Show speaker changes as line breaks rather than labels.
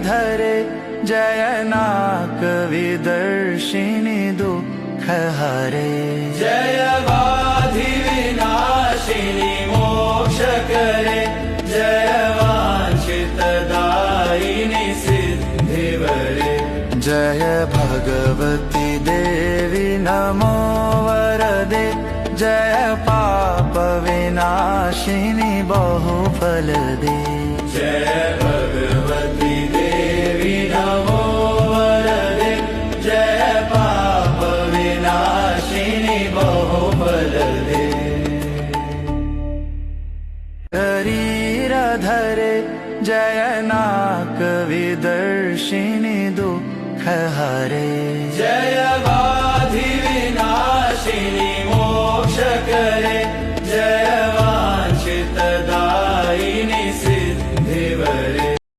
धरे जय नाकविदर्शिनि दुःख हरे जय वाधि विनाशिनि मोक्ष करे जय वाञ्छितदायिनि सिद्धिवरे जय भगवती देवी नमो वरदे जय पाप विनाशिनि बहुफलदे जय भगवती देवी नमो वरदे जय पाप विनाशिनि बहुफलदे शरीर धरे जय नाकविदर्शिनि दुःख हरे जय